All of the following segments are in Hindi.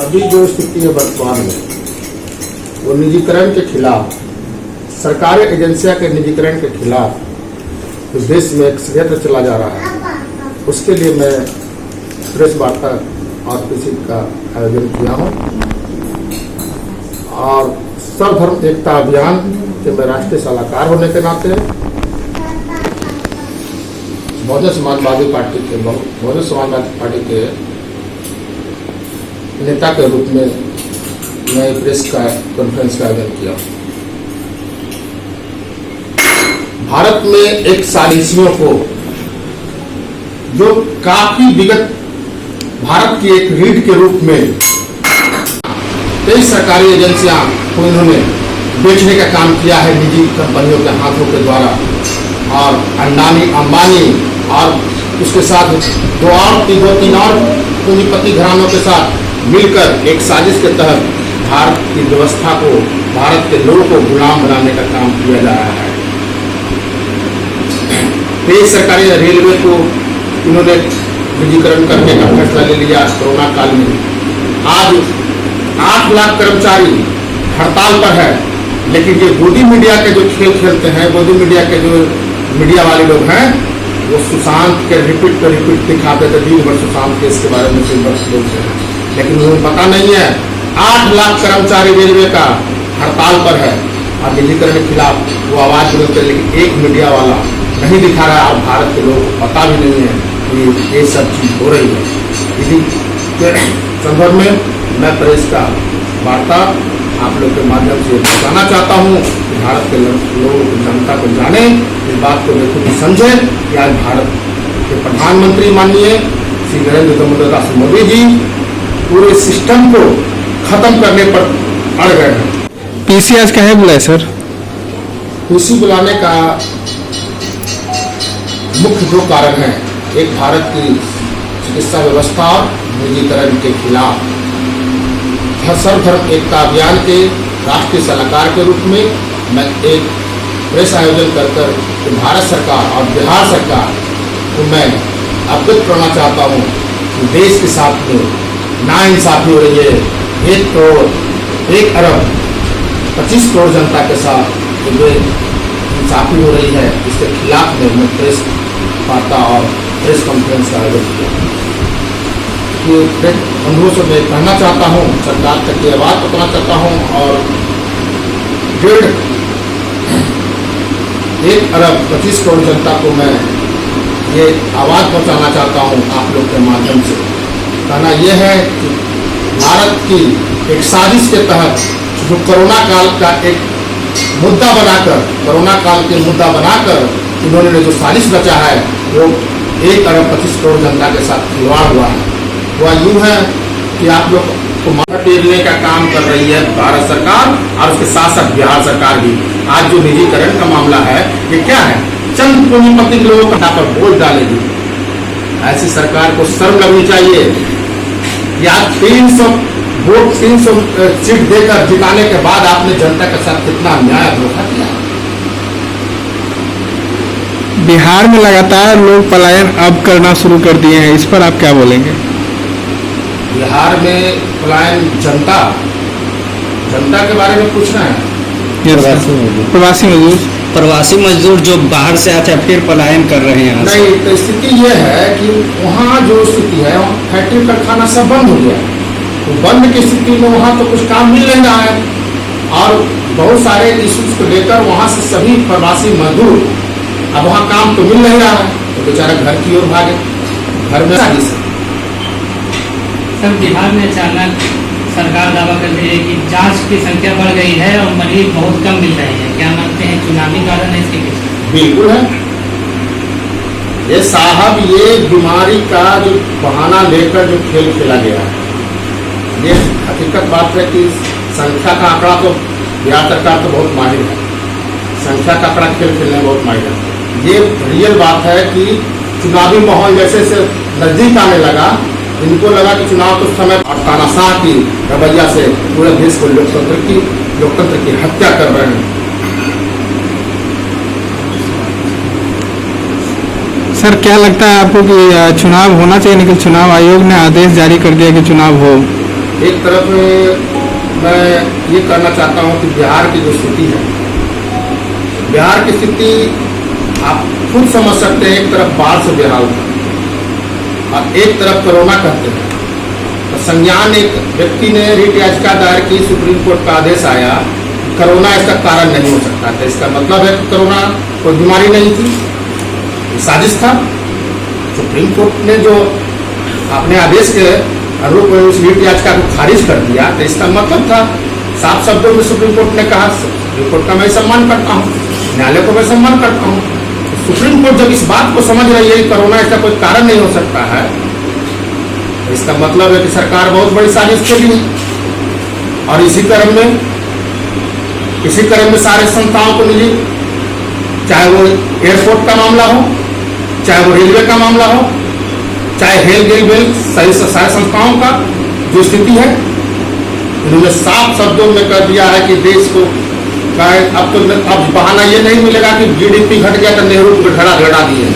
अभी जो स्थिति है वर्तमान में, वो निजीकरण के खिलाफ, सरकारी एजेंसियां के निजीकरण के खिलाफ इस देश में एक षड्यंत्र चला जा रहा है। उसके लिए मैं प्रेस वार्ता और किसी का आयोजन किया हूँ और सर्वधर्म एकता अभियान के मैं राष्ट्रीय सलाहकार होने के नाते बहुजन समाजवादी पार्टी के नेता के रूप में मैं प्रेस का कॉन्फ्रेंस का आयोजन किया। भारत में एक सालिसियों को जो काफी विगत भारत की एक रीढ़ के रूप में कई सरकारी एजेंसियां को इन्होंने बेचने का काम किया है निजी कंपनियों के हाथों के द्वारा, और अंडानी अंबानी और उसके साथ दो तीन और पूंजीपति घरानों के साथ मिलकर एक साजिश के तहत भारत की व्यवस्था को, भारत के लोगों को गुलाम बनाने का काम किया जा रहा है। तेज सरकारी रेलवे को इन्होंने निजीकरण करने का फैसला ले लिया कोरोना काल में। आज 8 लाख कर्मचारी हड़ताल पर है, लेकिन ये गोदी मीडिया के जो खेल खेलते हैं, गोदी मीडिया के जो मीडिया वाले लोग हैं, वो सुशांत के रिपीट पर रिपीट दिखाते थे, दिन भर सुशांत केस के बारे में बोलते हैं, लेकिन उन्हें पता नहीं है 8 लाख कर्मचारी रेलवे का हड़ताल पर है और निजीकरण के खिलाफ वो आवाज बुलंद कर, लेकिन एक मीडिया वाला नहीं दिखा रहा है और भारत के लोगों को पता भी नहीं है कि ये सब चीज हो रही है। इसी के संदर्भ में मैं प्रेस का वार्ता आप लोग के माध्यम से बताना चाहता हूँ कि भारत के लोगों की जनता को जाने, इस बात को देखो कि समझे कि आज भारत के प्रधानमंत्री माननीय श्री नरेंद्र दामोदर मोदी जी पूरे सिस्टम को खत्म करने पर अड़ गए हैं। पीसी आज कहे बुलाए सर? पीसी बुलाने का मुख्य 2 कारण हैं। एक, भारत की चिकित्सा व्यवस्था और निजीकरण के खिलाफ सर्वधर्म एकता अभियान के राष्ट्रीय सलाहकार के रूप में मैं एक प्रेस आयोजन कर भारत सरकार और बिहार सरकार को मैं अवगत करना चाहता हूँ कि देश के साथ में नाइंसाफी हो रही है। 1 अरब 25 करोड़ जनता के साथ जो इंसाफी हो रही है, इसके खिलाफ में मैं प्रेस वार्ता और प्रेस कॉन्फ्रेंस का आयोजन किया। बंधुओं से मैं कहना चाहता हूँ, सरकार तक की आवाज़ पहुँचना चाहता हूँ और 1 अरब 25 करोड़ जनता को मैं ये आवाज़ पहुँचाना चाहता हूँ आप लोग के माध्यम से। कहना यह है कि भारत की एक साजिश के तहत जो कोरोना काल का एक मुद्दा बनाकर, कोरोना काल के मुद्दा बनाकर इन्होंने जो साजिश रचा है, वो 1 अरब 25 करोड़ जनता के साथ खिलवाड़ हुआ है। वह यूँ है कि आप लोग को माथा टेरने का काम कर रही है भारत सरकार और उसके साथ साथ बिहार सरकार भी। आज जो निजीकरण का मामला है, ये क्या है? चंद पूंजीपति लोगों को पर वोट डालेगी। ऐसी सरकार को शर्म लगनी चाहिए। या 300 सीट देकर जिताने के बाद आपने जनता के साथ कितना अन्याय धोखा किया। बिहार में लगातार लोग पलायन अब करना शुरू कर दिए हैं, इस पर आप क्या बोलेंगे? बिहार में पलायन जनता के बारे में पूछना है। प्रवासी मजदूर जो बाहर से आते हैं फिर पलायन कर रहे हैं। नहीं, तो स्थिति यह है कि वहाँ जो स्थिति है, फैक्ट्री कारखाना सब बंद हो गया। तो बंद की स्थिति में वहाँ तो कुछ काम मिल नहीं रहा है और बहुत सारे इश्यूज को लेकर वहाँ से सभी प्रवासी मजदूर अब वहाँ काम तो मिल नहीं रहा है, तो बेचारा घर की ओर भागे। घर में सर, बिहार में अचानक सरकार दावा कर रही है कि जांच की संख्या बढ़ गई है और मरीज बहुत कम मिल रहे हैं। क्या मानते हैं चुनावी कारण है इसके पीछे? बिल्कुल है। ये साहब, ये बीमारी का जो बहाना लेकर जो खेल खेला गया है, ये हकीकत बात है कि संख्या का आंकड़ा तो बिहार सरकार तो बहुत माहिर है, संख्या का आंकड़ा खेल खेलने में बहुत माहिर है। ये रियल बात है कि चुनावी माहौल जैसे से नजदीक आने लगा, इनको लगा कि चुनाव के समय तानाशाह की रवैया से पूरे देश को लोकतंत्र की हत्या कर रहे हैं। सर, क्या लगता है आपको कि चुनाव होना चाहिए? लेकिन चुनाव आयोग ने आदेश जारी कर दिया कि चुनाव हो, एक तरफ मैं ये करना चाहता हूँ कि बिहार की जो स्थिति है, बिहार की स्थिति आप खुद समझ सकते हैं। एक तरफ बाढ़ से बेहाल था और एक तरफ कोरोना कहते हैं। तो संज्ञान एक व्यक्ति ने रिट याचिका दायर की, सुप्रीम कोर्ट का आदेश आया, कोरोना इसका कारण नहीं हो सकता था। इसका मतलब है कि कोरोना कोई बीमारी नहीं थी, साजिश था। सुप्रीम कोर्ट ने जो अपने आदेश के अनुरूप उस रिट याचिका को खारिज कर दिया, तो इसका मतलब था, साफ शब्दों में सुप्रीम कोर्ट ने कहा, सुप्रीम कोर्ट का मैं सम्मान करता हूँ, न्यायालय को मैं सम्मान करता हूँ। सुप्रीम कोर्ट जब इस बात को समझ रही है कि कोरोना इसका कोई कारण नहीं हो सकता है, तो इसका मतलब है कि सरकार बहुत बड़ी साजिश के लिए, और इसी क्रम में सारे संस्थाओं को मिली, चाहे वो एयरपोर्ट का मामला हो, चाहे वो रेलवे का मामला हो, चाहे हेल सारी संस्थाओं का जो स्थिति है, उन्होंने साफ शब्दों में कह दिया है कि देश को अब बहाना ये नहीं मिलेगा कि जीडीपी घट गया तो नेहरू को घड़ा दिए।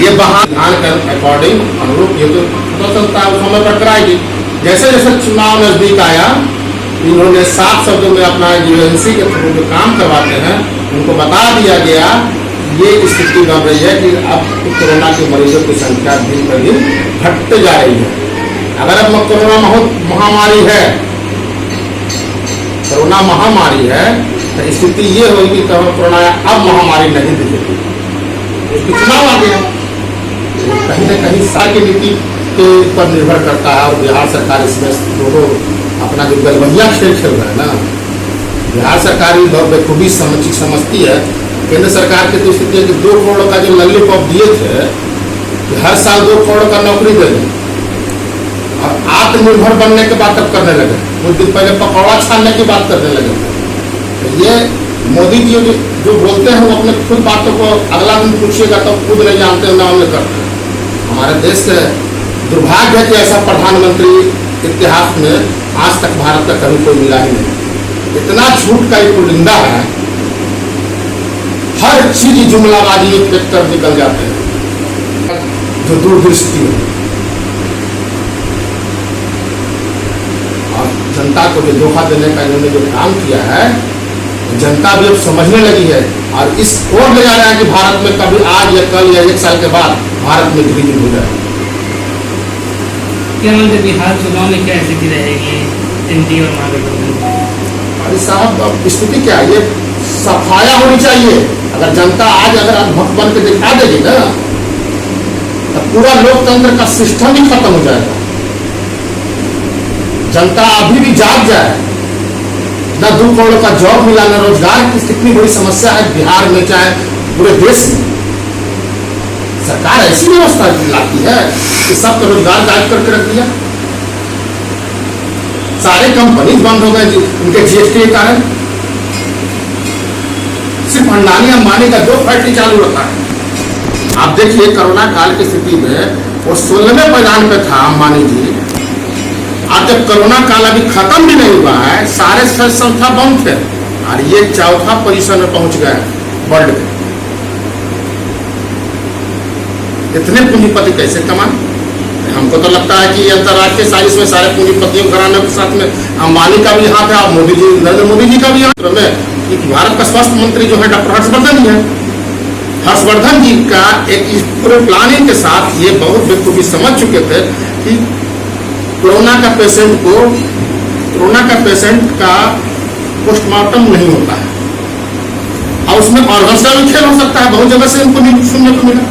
ये बहाना के अकॉर्डिंग अनुरूप ये तो पता चलता है, उस समय पर कराएगी। जैसे जैसे चुनाव नजदीक आया, इन्होंने साफ शब्दों में अपना यूएनसी के थ्रू जो काम करवाते हैं उनको बता दिया गया, ये स्थिति बन रही है कि अब कोरोना के मरीजों की संख्या दिन पर दिन घटते जा रही है। अगर अब कोरोना महामारी है, कोरोना महामारी है, तो स्थिति ये होगी कि कोरोना अब महामारी नहीं दिखेगी, उसकी चुनाव आ गया। कहीं न कहीं सरकार की नीति के ऊपर निर्भर करता है, और बिहार सरकार इसमें दोनों अपना जो गलबहिया खेल खेल रहा है ना, बिहार सरकार भी बहुत बखूबी समझती है। केंद्र सरकार की तो स्थिति है कि 2 करोड़ का जो लॉलीपॉप दिए थे कि हर साल 2 करोड़ का नौकरी दे दें, और आत्मनिर्भर बनने की बात अब करने लगे। कुछ दिन पहले पकौड़ा छानने की बात करने लगे। तो ये मोदी जी जो बोलते हैं, वो अपने खुद बातों को अगला दिन पूछिएगा तो खुद नहीं जानते, ना उन्हें करते हैं। हमारे देश के दुर्भाग्य है कि ऐसा प्रधानमंत्री इतिहास में आज तक भारत का कभी कोई मिला ही नहीं। इतना झूठ का एक पुलिंदा है, हर चीज जुमलाबाजी एक कर निकल जाते हैं, जो दूरदृष्टि है। और जनता को जो धोखा देने का इन्होंने जो काम किया है, जनता भी अब समझने लगी है, और इस ओर ले जा रहा है कि भारत में कभी आज या कल या 1 साल के बाद भारत में गृह युद्ध हो जाए। क्या मतलब बिहार चुनाव में क्या स्थिति रहेगी एनडीए और महागठबंधन? अरे साहब, अब स्थिति क्या है, ये सफाया होनी चाहिए। अगर जनता आज अगर भक्त बन के दिखा देगी ना, तो पूरा लोकतंत्र का सिस्टम ही खत्म हो जाएगा। जनता अभी भी जाग जाए, ना 2 करोड़ का जॉब मिला, ना रोजगार की कितनी बड़ी समस्या है बिहार में, चाहे पूरे देश में। सरकार ऐसी व्यवस्था लाती है कि सबका रोजगार गायब करके रख दिया। सारे कंपनी बंद हो गए उनके जीएसटी के कारण। सिर्फ अंडानी अंबानी का 2 फैक्ट्री चालू रखा है। आप देखिए कोरोना काल की स्थिति में वो 16वें पैदान पे था अंबानी जी। आज जब कोरोना काल अभी खत्म भी नहीं हुआ है, सारे संस्था बंद थे, और ये 4था पोजीशन में पहुंच गए वर्ल्ड में। इतने पूंजीपति कैसे कमाए? हमको तो लगता है कि अंतर्राष्ट्रीय साजिश में सारे पूंजीपतियों घराने के साथ में अंबानी का भी हाथ है, और मोदी जी, नरेंद्र मोदी जी का भी हाथ है। भारत का स्वास्थ्य मंत्री जो है डॉक्टर हर्षवर्धन जी है। हर्षवर्धन जी का एक इस पूरे प्लानिंग के साथ ये बहुत बेखूबी समझ चुके थे कि कोरोना का पेशेंट का पोस्टमार्टम नहीं होता है, और उसमें ऑर्गन्स का भी खेल हो सकता है। बहुत जगह से उनको सुनने को मिला,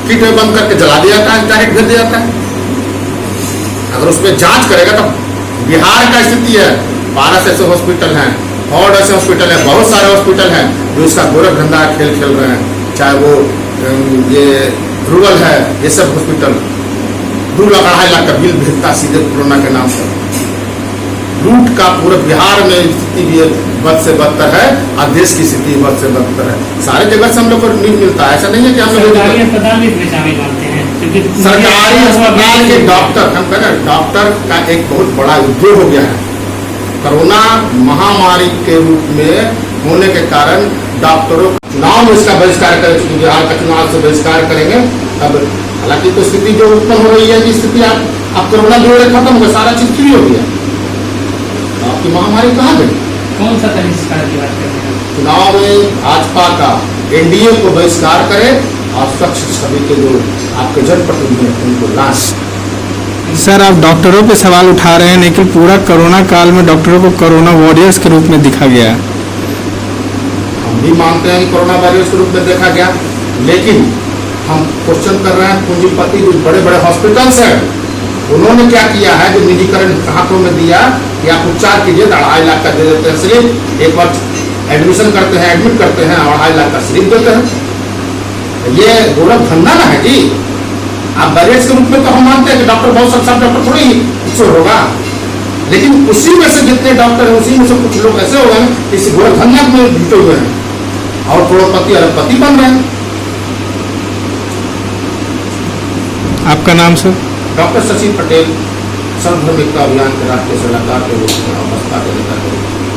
किट में बंद करके जला दिया जाता है, डायरेक्ट भेज दिया जाता है। अगर उसमें जांच करेगा तो बिहार का स्थिति है, 12 ऐसे हॉस्पिटल हैं, और ऐसे हॉस्पिटल हैं, बहुत सारे हॉस्पिटल हैं जो इसका गोरख धंधा खेल खेल रहे हैं। चाहे वो ये रूरल है, ये सब हॉस्पिटल 2 लाख 2.5 लाख का बिल भेजता सीधे कोरोना के नाम पर। लूट का पूरे बिहार में स्थिति भी बद से बदतर है, और देश की स्थिति बद से बदतर है। सारे जगह से हम लोग को न्यूज मिलता है, ऐसा नहीं है कि हम लोग सरकारी अस्पताल भी इसमें शामिल मानते हैं, क्योंकि सरकारी अस्पताल के डॉक्टर, हम कह रहे हैं डॉक्टर का एक बहुत बड़ा उद्योग हो गया है। कोरोना महामारी के रूप में होने के कारण डॉक्टरों चुनाव में इसका बहिष्कार करें, बिहार का चुनाव से बहिष्कार करेंगे, तब हालांकि तो स्थिति जो उत्पन्न हो रही है कि स्थिति आप कोरोना धीरे खत्म हो गया, सारा चीज फ्री हो गया, तो आपकी महामारी कहाँ गई? कौन सा बहिष्कार की बात कर रहे हैं? चुनाव में भाजपा का एनडीए को बहिष्कार करे और स्वच्छ छवि के जो आपके जनप्रतिनिधि हैं उनको लाएं। सर आप डॉक्टरों पे सवाल उठा रहे हैं, लेकिन पूरा कोरोना काल में डॉक्टरों को कोरोना वॉरियर्स के रूप में दिखा गया है। हम भी मानते हैं कि कोरोना वायरस के रूप में देखा गया, लेकिन हम क्वेश्चन कर रहे हैं पूंजीपति जो बड़े बड़े हॉस्पिटल्स हैं उन्होंने क्या किया है, जो निजीकरण हाथों में दिया कि आप उपचार कीजिए, 2.5 लाख का दे देते हैं स्लिप, एक बार एडमिशन करते हैं, एडमिट करते हैं, 2.5 लाख का स्लिप देते हैं। ये गोरख धंधा ना है जी। आप बैरियर्स के रूप में तो हम मानते हैं कि डॉक्टर बहुत सब डॉक्टर थोड़ी ही होगा, लेकिन उसी में से जितने डॉक्टर हैं उसी में से कुछ लोग ऐसे हो गए इस गोरख धंधा में जुटे हुए हैं और करोड़पति अरबपति बन रहे हैं। आपका नाम सर? डॉक्टर शशि पटेल, सर्वधर्म एकता अभियान के राष्ट्रीय सलाहकार के रूप में और बसपा के नेता के रूप में।